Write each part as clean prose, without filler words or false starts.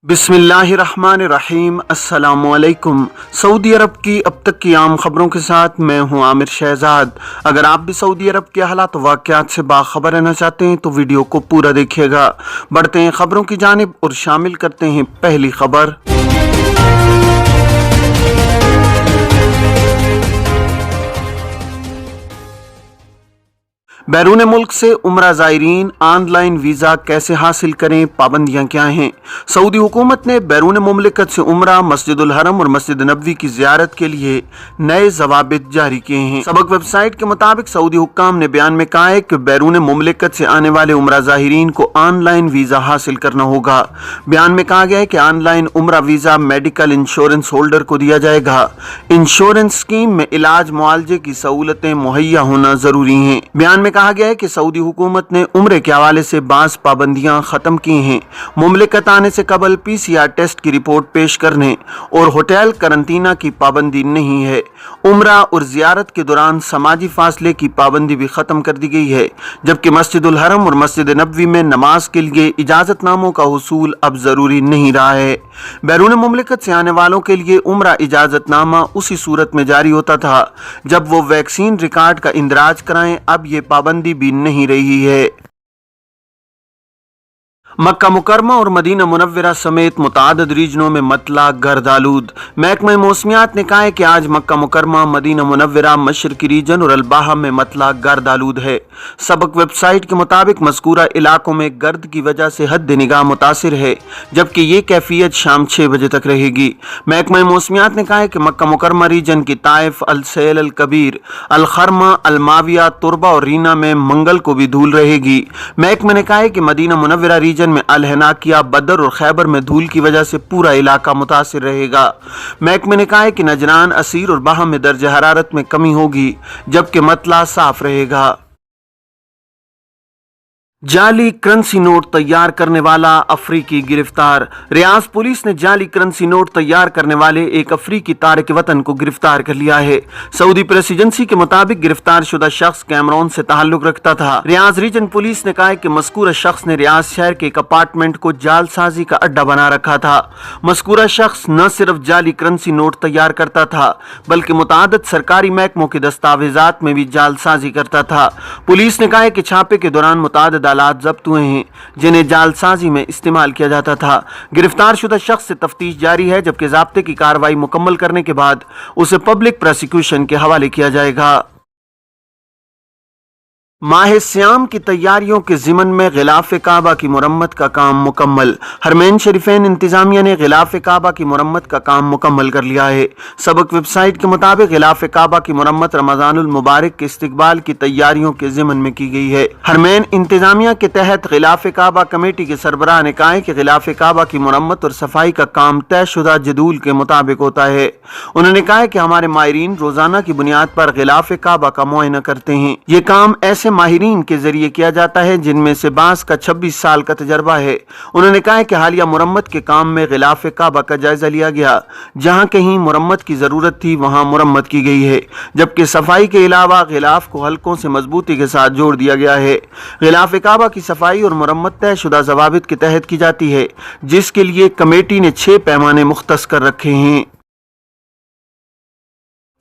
बिस्मिल्लाहिर्रहमानिर्रहीम। अस्सलामुअलैकुम। सऊदी अरब की अब तक की आम खबरों के साथ मैं हूं आमिर शहजाद। अगर आप भी सऊदी अरब के हालात व वाक़यात से बाखबर रहना चाहते हैं तो वीडियो को पूरा देखिएगा। बढ़ते हैं खबरों की जानिब और शामिल करते हैं पहली खबर। बैरून मुल्क से उम्रा ज़ायरीन ऑनलाइन वीज़ा कैसे हासिल करें, पाबंदियां क्या हैं। सऊदी हुकूमत ने बैरून मुमलिकत से उम्रा, मस्जिदुल हरम और मस्जिद नबवी की ज़ियारत के लिए नए ज़वाबित जारी किए हैं। सबक वेबसाइट के मुताबिक सऊदी हुक्काम ने बयान में कहा है कि बैरून मुमलिकत से आने वाले उम्रा ज़ाहिरीन को ऑनलाइन वीज़ा हासिल करना होगा। बयान में कहा गया है कि ऑनलाइन उम्रा वीज़ा मेडिकल इंश्योरेंस होल्डर को दिया जाएगा। इंश्योरेंस स्कीम में इलाज मुआवजे की सहूलतें मुहैया होना जरूरी हैं। बयान में कहा गया है कि सऊदी हुकूमत ने उम्रे के हवाले से बाज़ पाबंदियां खत्म की हैं। मुमलिकत आने से कबल PCR टेस्ट की रिपोर्ट पेश करने और होटल करंतना की पाबंदी नहीं है। उम्रा और ज़ियारत के दौरान समाजी फासले की पाबंदी भी खत्म कर दी गई है, जबकि मस्जिदुल हरम और मस्जिद नबवी में नमाज के लिए इजाज़तनामों का हुसूल अब जरूरी नहीं रहा है। बैरून मुमलिकत से आने वालों के लिए उम्रा इजाज़तनामा उसी सूरत में जारी होता था जब वो वैक्सीन रिकॉर्ड का इंदराज कराएं। अब ये पाबंदी भी नहीं रही है। मक्का मुकरमा और मदीना मुनव्वरा समेत मुतादिद रीजनों में मतला गर्दालूद। महकमा मौसमियात ने कहा है कि आज मक्का मुकरमा, मदीना मुनव्वरा, मशरकी रीजन और अलबाहा में मतला गर्दालूद है। सबक वेबसाइट के मुताबिक मज़कूरा इलाकों में गर्द की वजह से हद निगाह मुतासिर है, जबकि ये कैफियत शाम 6 बजे तक रहेगी। महकमा मौसमियात ने कहा है कि मक्का मुकरमा रीजन की ताइफ, अलसैल, अल कबीर, अल खरमा, अलमाविया, तुरबा और रीना में मंगल को भी धूल रहेगी। महकमे ने कहा है कि मदीना मुनव्वरा रीजन में अल हनाकिया, बदर और खैबर में धूल की वजह से पूरा इलाका मुतासिर रहेगा। महकमे ने कहा है कि नजरान, असीर और बाह में दर्ज हरारत में कमी होगी, जबकि मतला साफ रहेगा। जाली करेंसी नोट तैयार करने वाला अफ्रीकी गिरफ्तार। रियाज पुलिस ने जाली करेंसी नोट तैयार करने वाले एक अफ्रीकी तारिक वतन को गिरफ्तार कर लिया है। सऊदी प्रेस एजेंसी के मुताबिक गिरफ्तार शुदा शख्स कैमरून से ताल्लुक रखता था। रियाज रीजन पुलिस ने कहा है कि मज़कूरा शख्स ने रियाज शहर के एक अपार्टमेंट को जालसाजी का अड्डा बना रखा था। मज़कूरा शख्स न सिर्फ जाली करेंसी नोट तैयार करता था बल्कि मुतादिद सरकारी महकमों के दस्तावेजात में भी जालसाजी करता था। पुलिस ने कहा है कि छापे के दौरान मुतादिद आलात जब्त हुए हैं जिन्हें जालसाजी में इस्तेमाल किया जाता था। गिरफ्तार शुदा शख्स से तफ्तीश जारी है, जबकि ज़ाब्ते की कार्रवाई मुकम्मल करने के बाद उसे पब्लिक प्रोसिक्यूशन के हवाले किया जाएगा। माह सियाम की तैयारियों के ज़िमन में गिलाफ काबा की मुरम्मत का काम मुकम्मल। हरमैन शरीफैन इंतजामिया ने गिलाफ काबा की मुरम्मत का काम मुकम्मल कर लिया है। सबक वेबसाइट के मुताबिक गिलाफ काबा की मुरम्मत रमज़ानुल मुबारक के इस्तिकबाल की तैयारियों के ज़िमन में की गई है। हरमैन इंतजामिया के तहत गिलाफ काबा कमेटी के सरबराह ने कहा है कि गिलाफ काबा की मुरम्मत और सफाई का काम तयशुदा जदूल के मुताबिक होता है। उन्होंने कहा है कि हमारे माहिरीन रोजाना की बुनियाद पर गिलाफ काबा का मुआयना करते हैं। ये काम ऐसे माहिरीन के जरिए किया जाता है जिनमें से बास का 26 साल का तजर्बा है। उन्होंने कहा है कि हालिया मुरम्मत के काम में गिलाफ काबा का जायजा लिया गया। जहां कहीं मुरम्मत की जरूरत थी वहां मुरम्मत की गई है, जबकि सफाई के अलावा गिलाफ को हल्कों से मजबूती के साथ जोड़ दिया गया है। गिलाफ काबा की सफाई और मुरम्मत तयशुदा ज़वाबित के तहत की जाती है, जिसके लिए कमेटी ने 6 पैमाने मुख्तस कर रखे हैं।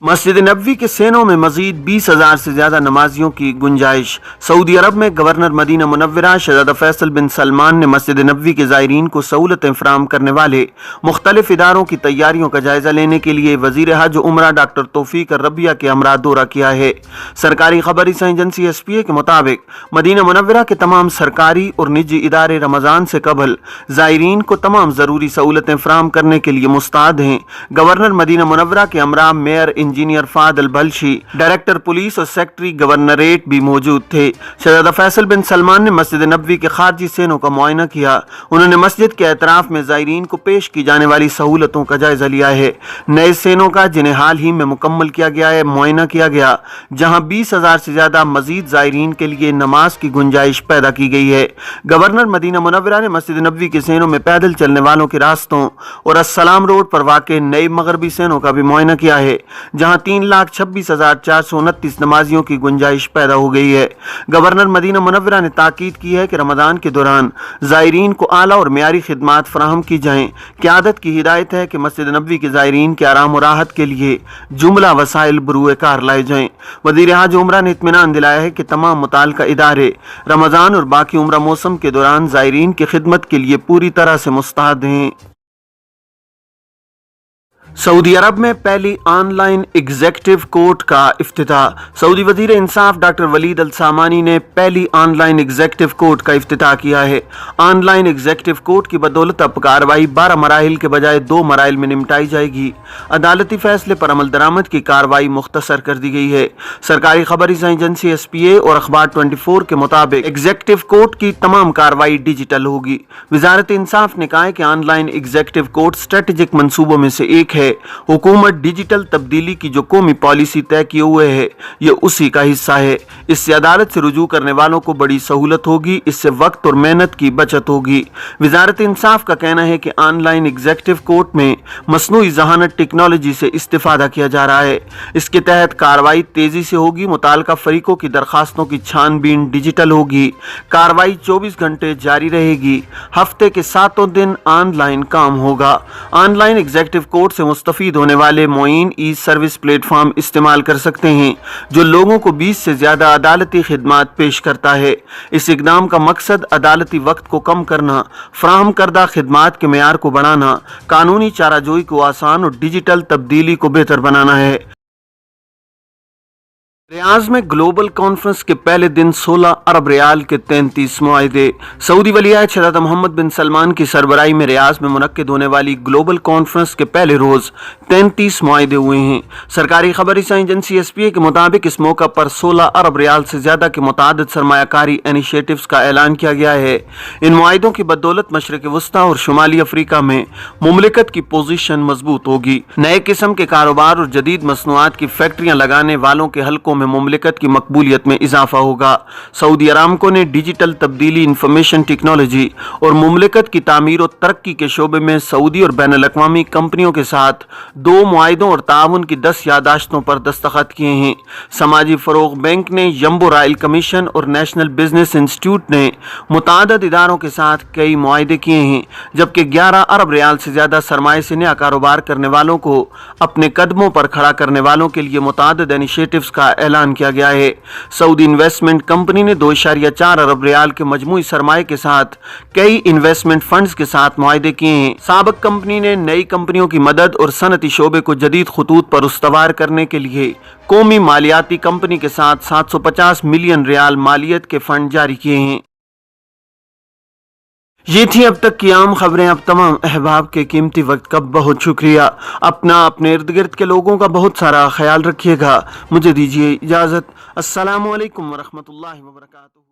मस्जिद नबवी के सेनों में मजीद 20,000 से ज्यादा नमाजियों की गुंजाइश। सऊदी अरब में गवर्नर मदीना मुनव्वरा शहजादा फैसल बिन सलमान ने मस्जिद नबवी के ज़ायरीन को सहूलतें फराहम करने वाले मुख्तलिफ इदारों की तैयारियों का जायजा लेने के लिए वजीर हज उमरा डॉक्टर तौफीक रबिया के हमरा दौरा किया है। सरकारी खबरी एजेंसी SPA के मुताबिक मदीना मुनव्वरा के तमाम सरकारी और निजी इदारे रमजान से कबल ज़ायरीन को तमाम जरूरी सहूलतें फराहम करने के लिए मुस्तैद हैं। गवर्नर मदीना मुनव्वरा के हमरा मेयर इंजीनियर फादल बल्शी, डायरेक्टर पुलिस और सेक्रेटरी गवर्नरेट भी मौजूद थे। शहजादा फैसल बिन सलमान ने मस्जिद नबवी के खारजी सेनों का मुआयना किया। उन्होंने मस्जिद के एतराफ में ज़ायरीन को पेश की जाने वाली सहूलतों का जायजा लिया है। नए सेनों का, जिन्हें हाल ही में मुकम्मल किया गया है, मुआयना किया गया, जहां 20,000 से ज्यादा मजीद ज़ायरीन के लिए नमाज की गुंजाइश पैदा की गई है। गवर्नर मदीना मुनव्वरा ने मस्जिद नबवी के सेनों में पैदल चलने वालों के रास्तों और अस्सलाम रोड पर वाक़ नए मगरबी सेनों का भी मुआयना किया है, जहां 3,26,429 नमाजियों की गुंजाइश पैदा हो गई है। गवर्नर मदीना मुनव्वरा ने ताकीद की है कि रमज़ान के दौरान ज़ायरीन को आला और मेयारी खिदमात फराहम की जाएँ। क़यादत की हिदायत है कि मस्जिद नबवी के ज़ायरीन के आराम और राहत के लिए जुमला वसाइल बरूए कार लाए जाएँ। वज़ीर हज उम्रा ने इत्मीनान दिलाया है कि तमाम मुताल्लिका इदारे रमज़ान और बाकी उम्रा मौसम के दौरान ज़ायरीन की खिदमत के लिए पूरी तरह से मुस्तैद हैं। सऊदी अरब में पहली ऑनलाइन एग्जीक्यूटिव कोर्ट का इफ्तिताह। सऊदी वजीर इंसाफ डॉक्टर वलीद अल सामानी ने पहली ऑनलाइन एग्जीक्यूटिव कोर्ट का इफ्तिताह किया है। ऑनलाइन एग्जीक्यूटिव कोर्ट की बदौलत अब कार्रवाई 12 मराहिल के बजाय 2 मराहिल में निपटाई जाएगी। अदालती फैसले पर अमल दरामद की कार्रवाई मुख्तसर कर दी गई है। सरकारी खबर एजेंसी SPA और अखबार 24 के मुताबिक एग्जीक्यूटिव कोर्ट की तमाम कार्रवाई डिजिटल होगी। वजारत इंसाफ ने कहा है कि ऑनलाइन एग्जीक्यूटिव कोर्ट स्ट्रेटेजिक मंसूबों में से एक है। हुकूमत डिजिटल तब्दीली की जो कौमी पॉलिसी तय किए हुए है, ये उसी का हिस्सा है। इससे अदालत से रुजू करने वालों को बड़ी सहूलत होगी, इससे वक्त और मेहनत की बचत होगी। वजारत इंसाफ का कहना है कि ऑनलाइन एग्जीक्यूटिव कोर्ट में मसनूई ज़हानत टेक्नोलॉजी से इस्तेफादा किया जा रहा है। इसके तहत कार्रवाई तेजी से होगी। मुताल्लिका फरीकों की दरखास्तों की छानबीन डिजिटल होगी। कार्रवाई 24 घंटे जारी रहेगी। हफ्ते के 7 दिन ऑनलाइन काम होगा। ऑनलाइन एग्जीक्यूटिव कोर्ट से मुस्तफीद होने वाले मोइन ई सर्विस प्लेटफॉर्म इस्तेमाल कर सकते हैं, जो लोगों को 20 से ज्यादा अदालती खिदमात पेश करता है। इस इकदाम का मकसद अदालती वक्त को कम करना, फराहम करदा खिदमात के मेयार को बढ़ाना, कानूनी चाराजोई को आसान और डिजिटल तब्दीली को बेहतर बनाना है। रियाज में ग्लोबल कॉन्फ्रेंस के पहले दिन 16 अरब रियाल के 33 मुआहदे। सऊदी वलीअहद शहज़ाद मोहम्मद बिन सलमान की सरबराही में रियाज में मुनक्किद होने वाली ग्लोबल कॉन्फ्रेंस के पहले रोज 33 मुआहदे हुए हैं। सरकारी खबर एजेंसी SPA के मुताबिक इस मौका पर 16 अरब रियाल से ज्यादा के मुतादिद सरमायाकारी इनिशिएटिव्स का ऐलान किया गया है। इन मुआहदों की बदौलत मशरिक वस्ता और शुमाली अफ्रीका में मुमलिकत की पोजीशन मजबूत होगी। नए किस्म के कारोबार और जदीद मसनूआत की फैक्ट्रियां लगाने वालों के हलकों में मुमलिकत की मकबूलियत में इजाफा होगा। सऊदी अरामको ने डिजिटल तब्दीली, इंफॉर्मेशन टेक्नोलॉजी और मुमलिकत की तामीर और तरक्की के शोबे में सऊदी और बैनुल अक़वामी कंपनियों के साथ 2 मुआहिदों और ताउन की 10 यादाश्तों पर दस्तखत किए हैं। समाजी फरोग बैंक ने, यम्बो रॉयल कमीशन और नेशनल बिजनेस इंस्टीट्यूट ने मुतादद इदारों के साथ कई मुआहिदे किए हैं, जबकि 11 अरब रियाल से ज्यादा सरमाए से नया कारोबार करने वालों को अपने कदमों पर खड़ा करने वालों के लिए मुतादद इनिशिएटिव्स का ऐलान किया गया है। सऊदी इन्वेस्टमेंट कंपनी ने 2.4 अरब रियाल के मजमूई सरमाए के साथ कई इन्वेस्टमेंट फंड्स के साथ मुआहिदे किए हैं। साबिक कंपनी ने नई कंपनियों की मदद और सनती शोबे को जदीद खतूत पर उस्तवार करने के लिए कौमी मालियाती कंपनी के साथ 750 मिलियन रियाल मालियत के फंड जारी किए हैं। ये थी अब तक की आम खबरें। अब तमाम अहबाब के कीमती वक्त का बहुत शुक्रिया। अपने इर्द गिर्द के लोगों का बहुत सारा ख्याल रखिएगा। मुझे दीजिए इजाज़त। अस्सलामु अलैकुम वरहमतुल्लाहि वबरकातुहू।